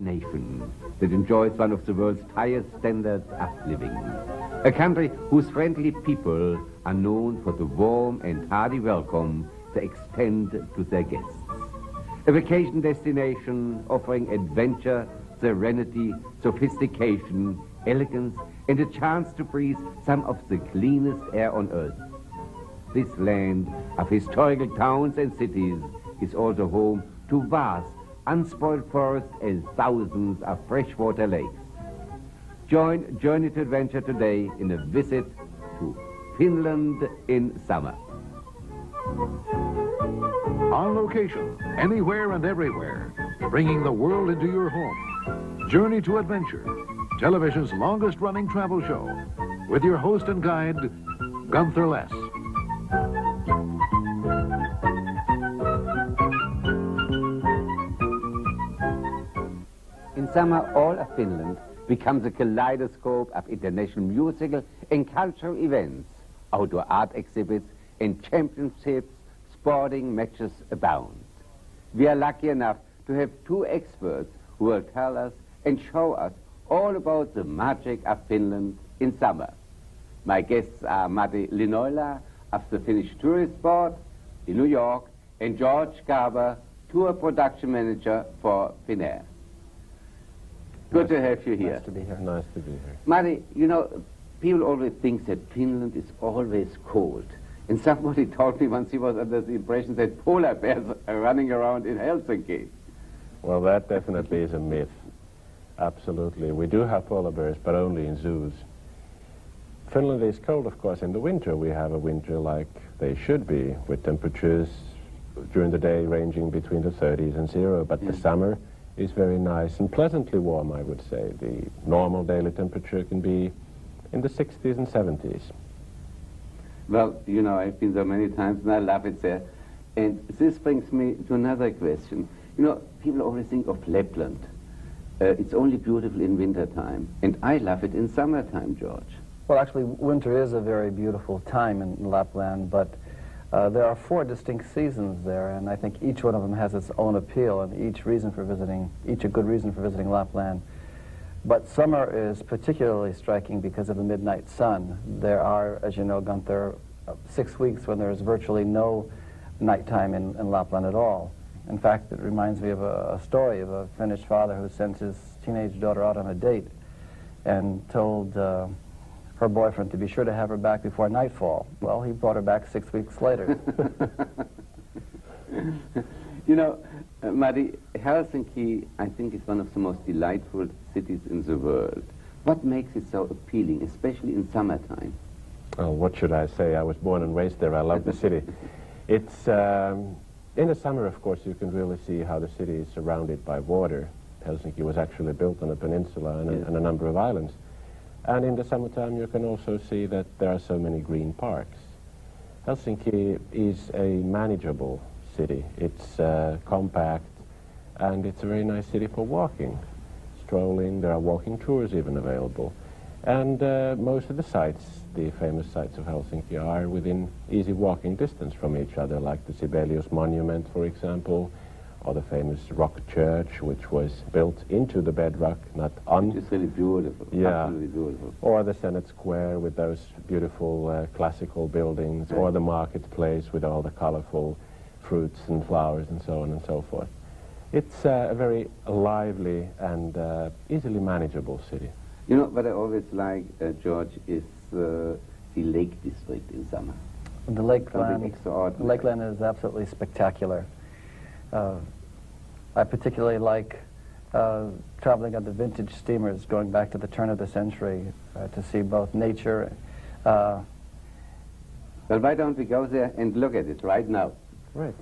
nation that enjoys one of the world's highest standards of living. A country whose friendly people are known for the warm and hearty welcome they extend to their guests. A vacation destination offering adventure, serenity, sophistication, elegance, and a chance to breathe some of the cleanest air on earth. This land of historical towns and cities is also home to vast, unspoiled forests and thousands of freshwater lakes. Join Journey to Adventure today in a visit to Finland in summer. On location, anywhere and everywhere, bringing the world into your home. Journey to Adventure, television's longest-running travel show, with your host and guide, Gunther Less. In summer, all of Finland becomes a kaleidoscope of international musical and cultural events, outdoor art exhibits, and championships. Sporting matches abound. We are lucky enough to have two experts who will tell us and show us all about the magic of Finland in summer. My guests are Matti Linoila of the Finnish Tourist Board in New York and George Garber, Tour Production Manager for Finnair. Good to have you here. Nice to be here. Nice to be here. Matti, you know, people always think that Finland is always cold. And somebody told me once he was under the impression that polar bears are running around in Helsinki. Well, that definitely is a myth. Absolutely. We do have polar bears, but only in zoos. Finland is cold, of course, in the winter. We have a winter like they should be, with temperatures during the day ranging between the 30s and 0, but the summer is very nice and pleasantly warm, I would say. The normal daily temperature can be in the 60s and 70s. Well, you know, I've been there many times and I love it there. And this brings me to another question. You know, people always think of Lapland. It's only beautiful in wintertime. And I love it in summertime, George. Well, actually, winter is a very beautiful time in Lapland, but there are 4 distinct seasons there, and I think each one of them has its own appeal and each a good reason for visiting Lapland. But summer is particularly striking because of the midnight sun. There are, as you know, Gunther, 6 weeks when there is virtually no nighttime in Lapland at all. In fact, it reminds me of a story of a Finnish father who sent his teenage daughter out on a date and told her boyfriend to be sure to have her back before nightfall. Well, he brought her back 6 weeks later. You know, Matti, Helsinki, I think, is one of the most delightful cities in the world. What makes it so appealing, especially in summertime? Oh, what should I say? I was born and raised there. I love the city. It's, in the summer, of course, you can really see how the city is surrounded by water. Helsinki was actually built on a peninsula and a number of islands. And in the summertime, you can also see that there are so many green parks. Helsinki is a manageable city. It's compact, and it's a very nice city for walking, strolling. There are walking tours even available. And most of the sites, the famous sites of Helsinki, are within easy walking distance from each other, like the Sibelius Monument, for example, or the famous rock church, which was built into the bedrock, not on. It's really beautiful, absolutely beautiful. Or the Senate Square with those beautiful classical buildings, or the marketplace with all the colorful fruits and flowers and so on and so forth. It's a very lively and easily manageable city. You know, what I always like, George, is the Lake District in summer. The Lakeland is absolutely spectacular. I particularly like traveling on the vintage steamers going back to the turn of the century to see both nature. Well, why don't we go there and look at it right now? Right.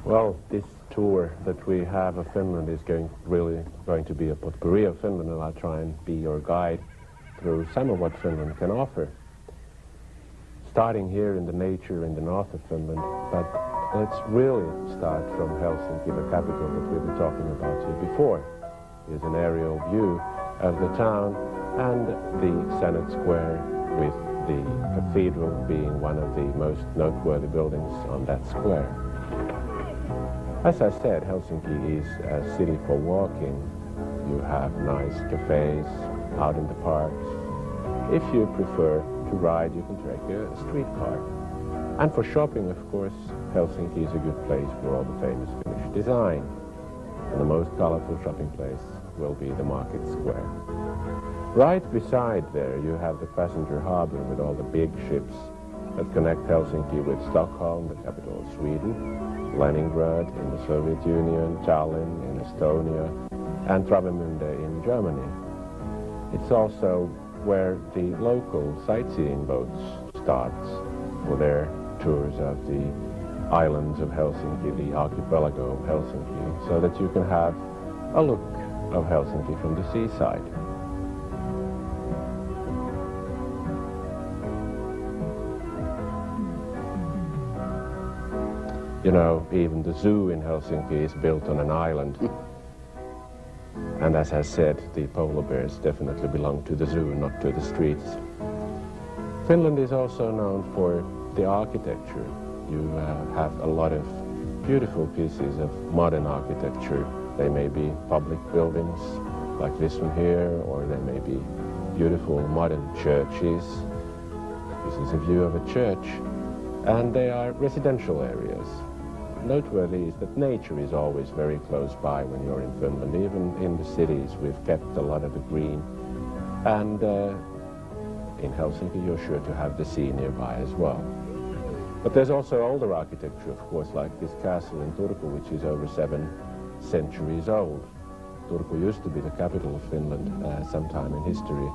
Well, this tour that we have of Finland is really going to be a potpourri of Finland, and I'll try and be your guide through some of what Finland can offer. Starting here in the nature in the north of Finland, but let's really start from Helsinki, the capital that we've been talking about here before. Here's an aerial view of the town and the Senate Square, with the cathedral being one of the most noteworthy buildings on that square. As I said, Helsinki is a city for walking. You have nice cafes out in the parks. If you prefer to ride, you can take a streetcar. And for shopping, of course, Helsinki is a good place for all the famous Finnish design. And the most colorful shopping place will be the market square. Right beside there, you have the passenger harbor with all the big ships that connect Helsinki with Stockholm, the capital of Sweden, Leningrad in the Soviet Union, Tallinn in Estonia, and Travemünde in Germany. It's also where the local sightseeing boats start for their tours of the islands of Helsinki, the archipelago of Helsinki, so that you can have a look of Helsinki from the seaside. You know, even the zoo in Helsinki is built on an island. And as I said, the polar bears definitely belong to the zoo, not to the streets. Finland is also known for the architecture. You have a lot of beautiful pieces of modern architecture. They may be public buildings like this one here, or they may be beautiful modern churches. This is a view of a church. And they are residential areas. Noteworthy is that nature is always very close by when you're in Finland. Even in the cities, we've kept a lot of the green. And in Helsinki, you're sure to have the sea nearby as well. But there's also older architecture, of course, like this castle in Turku, which is over 7 centuries old. Turku used to be the capital of Finland sometime in history.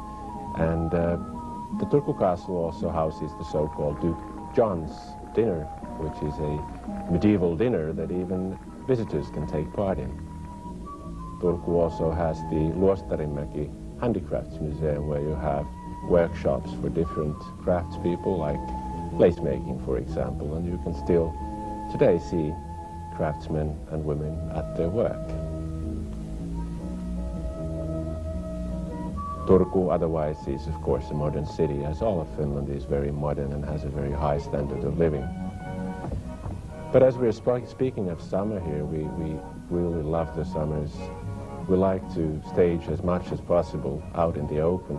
And the Turku castle also houses the so-called Duke John's dinner, which is a medieval dinner that even visitors can take part in. Turku also has the Luostarimäki Handicrafts Museum, where you have workshops for different craftspeople, like lace making, for example, and you can still today see craftsmen and women at their work. Turku otherwise is, of course, a modern city, as all of Finland is very modern and has a very high standard of living. But as we're speaking of summer here, we really love the summers. We like to stage as much as possible out in the open.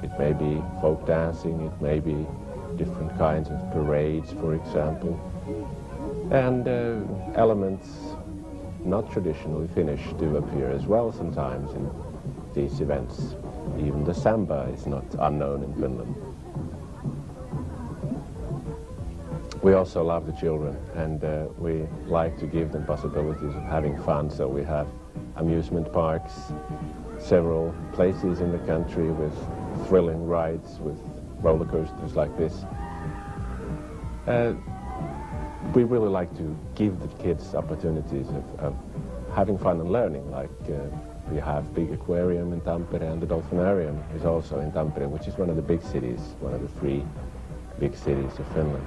It may be folk dancing, it may be different kinds of parades, for example, and elements not traditionally Finnish do appear as well sometimes in these events. Even the samba is not unknown in Finland. We also love the children, and we like to give them possibilities of having fun, so we have amusement parks, several places in the country with thrilling rides, with roller coasters like this. We really like to give the kids opportunities of having fun and learning, like we have big aquarium in Tampere, and the dolphinarium is also in Tampere, which is one of the big cities, one of the 3 big cities of Finland.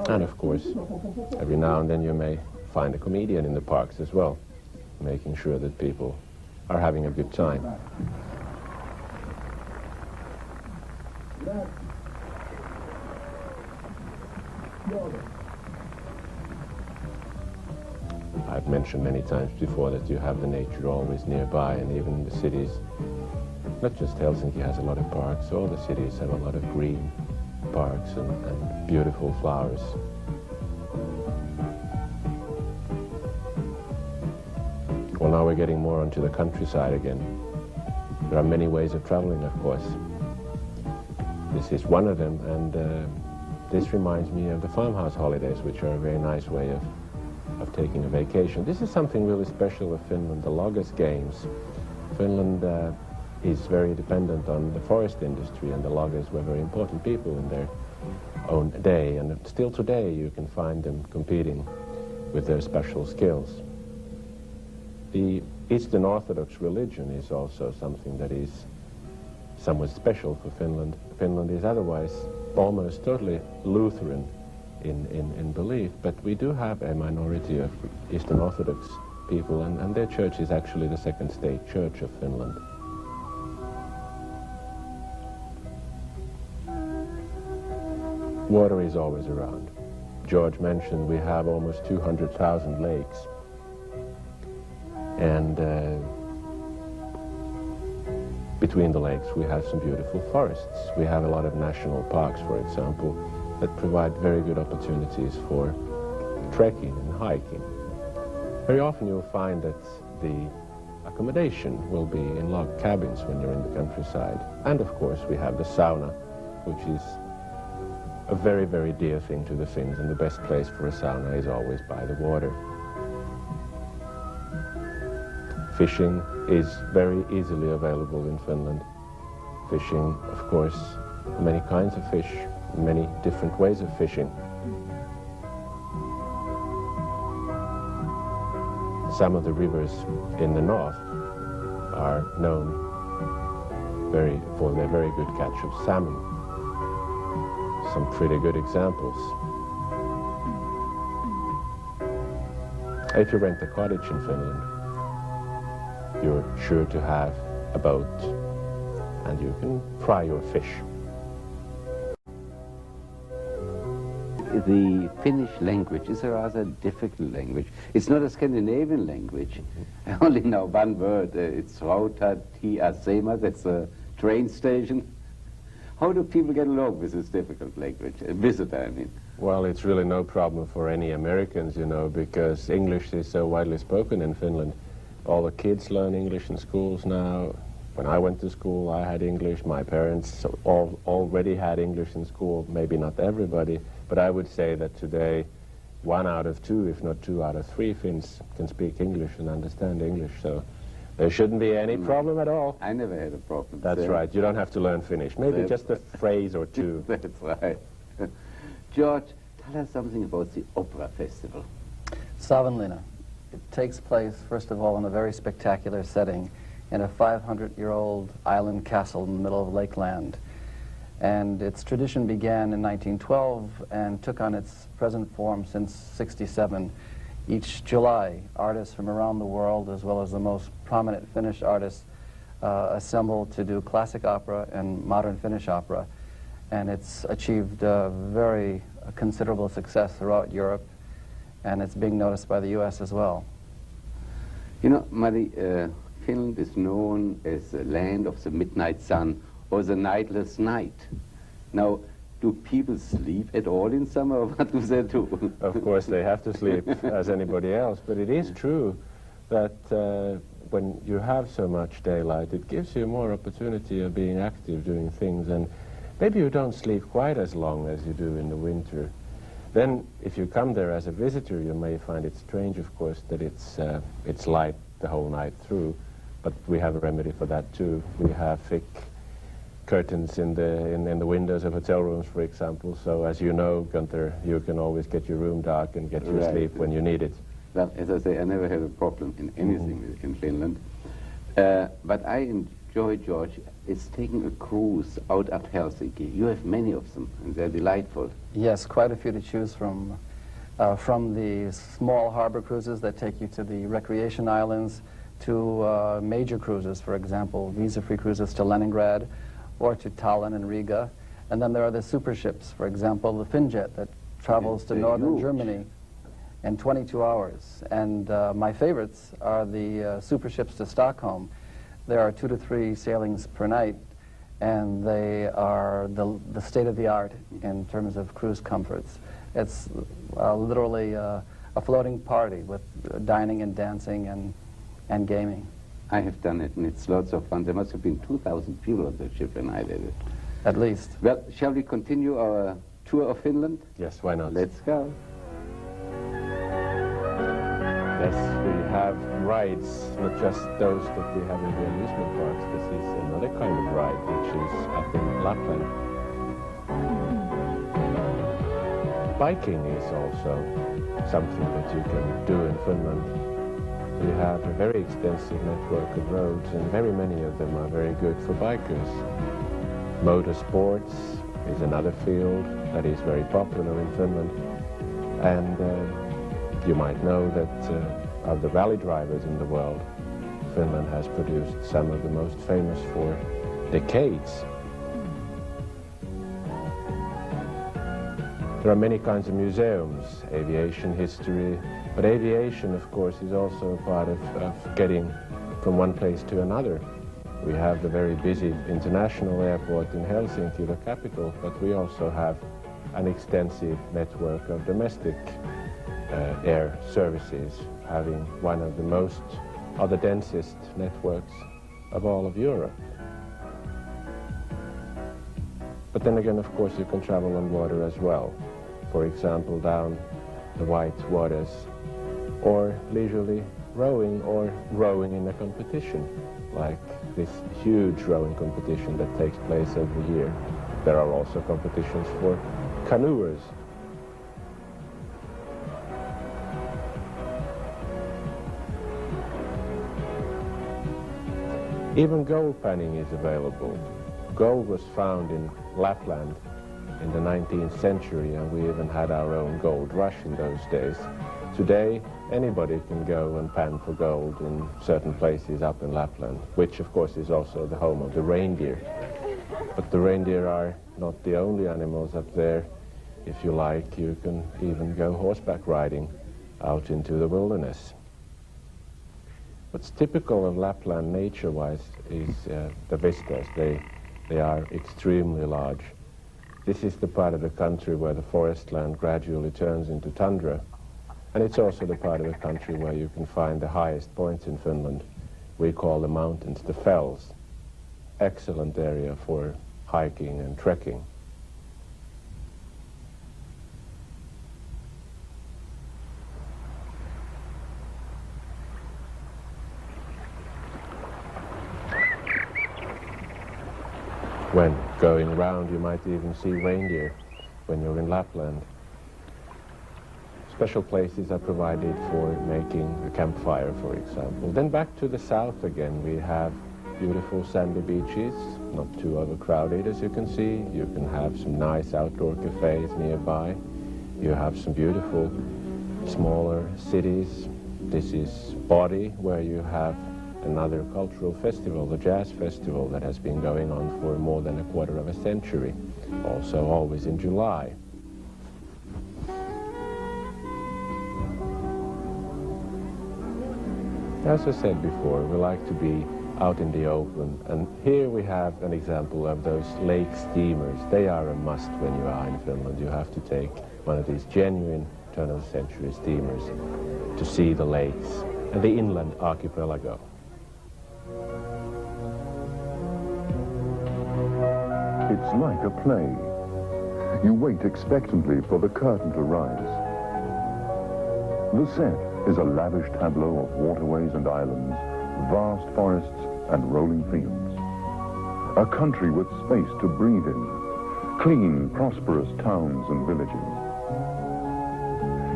And of course, every now and then you may find a comedian in the parks as well, making sure that people are having a good time. I've mentioned many times before that you have the nature always nearby, and even in the cities, not just Helsinki has a lot of parks, all the cities have a lot of green parks and beautiful flowers. Well, now we're getting more onto the countryside again. There are many ways of traveling, of course. This is one of them, and this reminds me of the farmhouse holidays, which are a very nice way of taking a vacation. This is something really special of Finland, the loggers' games. Finland is very dependent on the forest industry, and the loggers were very important people in their own day, and still today you can find them competing with their special skills. The Eastern Orthodox religion is also something that is somewhat special for Finland. Finland is otherwise almost totally Lutheran in belief, but we do have a minority of Eastern Orthodox people, and their church is actually the second state church of Finland. Water is always around. George mentioned, we have almost 200,000 lakes. And between the lakes we have some beautiful forests. We have a lot of national parks, for example, that provide very good opportunities for trekking and hiking. Very often you'll find that the accommodation will be in log cabins when you're in the countryside. And of course we have the sauna, which is a very, very dear thing to the Finns, and the best place for a sauna is always by the water. Fishing is very easily available in Finland. Fishing, of course, many kinds of fish, many different ways of fishing. Some of the rivers in the north are known for their very good catch of salmon. Some pretty good examples. If you rent a cottage in Finland, you're sure to have a boat, and you can fry your fish. The Finnish language is a rather difficult language. It's not a Scandinavian language. I only know one word. It's Rautatiasema, that's a train station. How do people get along with this difficult language? A visitor, I mean. Well, it's really no problem for any Americans, you know, because English is so widely spoken in Finland. All the kids learn English in schools now. When I went to school, I had English. My parents already had English in school, maybe not everybody, but I would say that today 1 out of 2, if not 2 out of 3 Finns can speak English and understand English, so there shouldn't be any problem at all. I never had a problem. That's right. You don't have to learn Finnish. Maybe just a phrase or two. That's right. George, tell us something about the opera festival. Savonlinna. It takes place, first of all, in a very spectacular setting in a 500-year-old island castle in the middle of Lakeland. And its tradition began in 1912 and took on its present form since '67. Each July, artists from around the world, as well as the most prominent Finnish artists, assemble to do classic opera and modern Finnish opera. And it's achieved very considerable success throughout Europe, and it's being noticed by the U.S. as well. You know, Mari, Finland is known as the land of the midnight sun, or the nightless night. Now, do people sleep at all in summer, or what do they do? Of course, they have to sleep as anybody else, but it is true that when you have so much daylight, it gives you more opportunity of being active, doing things, and maybe you don't sleep quite as long as you do in the winter. Then, if you come there as a visitor, you may find it strange, of course, that it's light the whole night through, but we have a remedy for that too. We have thick curtains in the windows of hotel rooms, for example, so as you know, Gunther, you can always get your room dark and get your sleep when you need it. Well, as I say, I never had a problem in anything in Finland, but I enjoy, George, is taking a cruise out of Helsinki. You have many of them, and they're delightful. Yes, quite a few to choose from the small harbor cruises that take you to the recreation islands, to major cruises, for example, visa-free cruises to Leningrad or to Tallinn and Riga. And then there are the super ships, for example, the Finjet that travels to northern Germany in 22 hours. And my favorites are the super ships to Stockholm. There are 2 to 3 sailings per night, and they are the state-of-the-art in terms of cruise comforts. It's literally a floating party with dining and dancing and gaming. I have done it, and it's lots of fun. There must have been 2,000 people on the ship when I did it. At least. Well, shall we continue our tour of Finland? Yes, why not? Let's go. Yes, we have rides, not just those that we have in the amusement parks. This is another kind of ride, which is up in Lapland. Biking is also something that you can do in Finland. We have a very extensive network of roads, and very many of them are very good for bikers. Motorsports is another field that is very popular in Finland, and you might know that of the rally drivers in the world, Finland has produced some of the most famous for decades. There are many kinds of museums, aviation history, but aviation, of course, is also a part of getting from one place to another. We have the very busy international airport in Helsinki, the capital, but we also have an extensive network of domestic air services, having one of the most, or the densest networks of all of Europe. But then again, of course, you can travel on water as well. For example, down the white waters, or leisurely rowing, or rowing in a competition, like this huge rowing competition that takes place every year. There are also competitions for canoers. Even gold panning is available. Gold was found in Lapland in the 19th century, and we even had our own gold rush in those days. Today, anybody can go and pan for gold in certain places up in Lapland, which of course is also the home of the reindeer. But the reindeer are not the only animals up there. If you like, you can even go horseback riding out into the wilderness. What's typical of Lapland nature-wise is the vistas. They are extremely large. This is the part of the country where the forest land gradually turns into tundra. And it's also the part of the country where you can find the highest points in Finland. We call the mountains the fells. Excellent area for hiking and trekking. When going around, you might even see reindeer when you're in Lapland. Special places are provided for making a campfire, for example. Then back to the south again, we have beautiful sandy beaches, not too overcrowded as you can see. You can have some nice outdoor cafes nearby. You have some beautiful smaller cities. This is Body, where you have another cultural festival, the Jazz Festival, that has been going on for more than a quarter of a century, also always in July. As I said before, we like to be out in the open, and here we have an example of those lake steamers. They are a must when you are in Finland. You have to take one of these genuine turn-of-the-century steamers to see the lakes and the inland archipelago. It's like a play. You wait expectantly for the curtain to rise. The set is a lavish tableau of waterways and islands, vast forests and rolling fields. A country with space to breathe in, clean, prosperous towns and villages.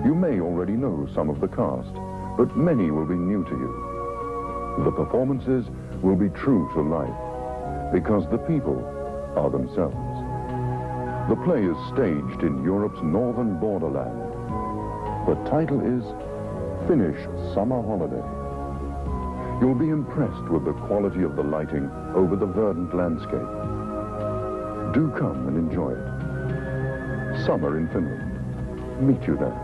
You may already know some of the cast, but many will be new to you. The performances will be true to life, because the people are themselves. The play is staged in Europe's northern borderland. The title is Finnish Summer Holiday. You'll be impressed with the quality of the lighting over the verdant landscape. Do come and enjoy it. Summer in Finland. Meet you there.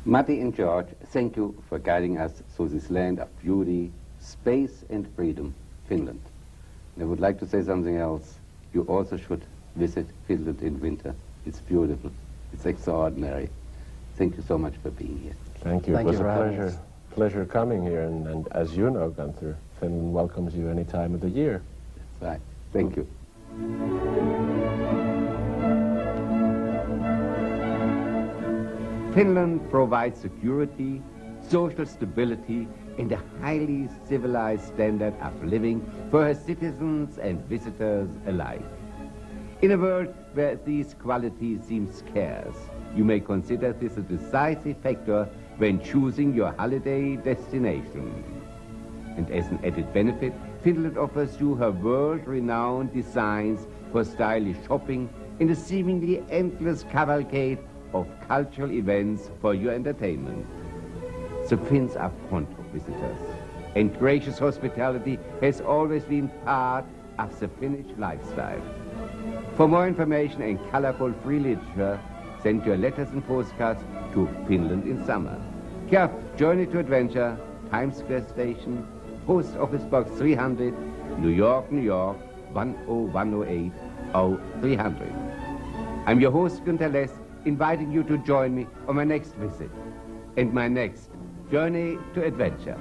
Matti and George, thank you for guiding us through this land of beauty, space and freedom, Finland. I would like to say something else. You also should visit Finland in winter. It's beautiful. It's extraordinary. Thank you so much for being here. Thank you. Thank it was you a pleasure coming here, and as you know, Gunther, Finland welcomes you any time of the year. That's right. Thank you. Finland provides security, social stability, and a highly civilized standard of living for her citizens and visitors alike. In a world where these qualities seem scarce, you may consider this a decisive factor when choosing your holiday destination. And as an added benefit, Finland offers you her world-renowned designs for stylish shopping and a seemingly endless cavalcade of cultural events for your entertainment. The Finns are fond of visitors, and gracious hospitality has always been part of the Finnish lifestyle. For more information and colorful free literature, send your letters and postcards to Finland in Summer. Care of Journey to Adventure, Times Square Station, Post Office Box 300, New York, New York, 10108 0300. I'm your host, Gunther Less, inviting you to join me on my next visit and my next Journey to Adventure.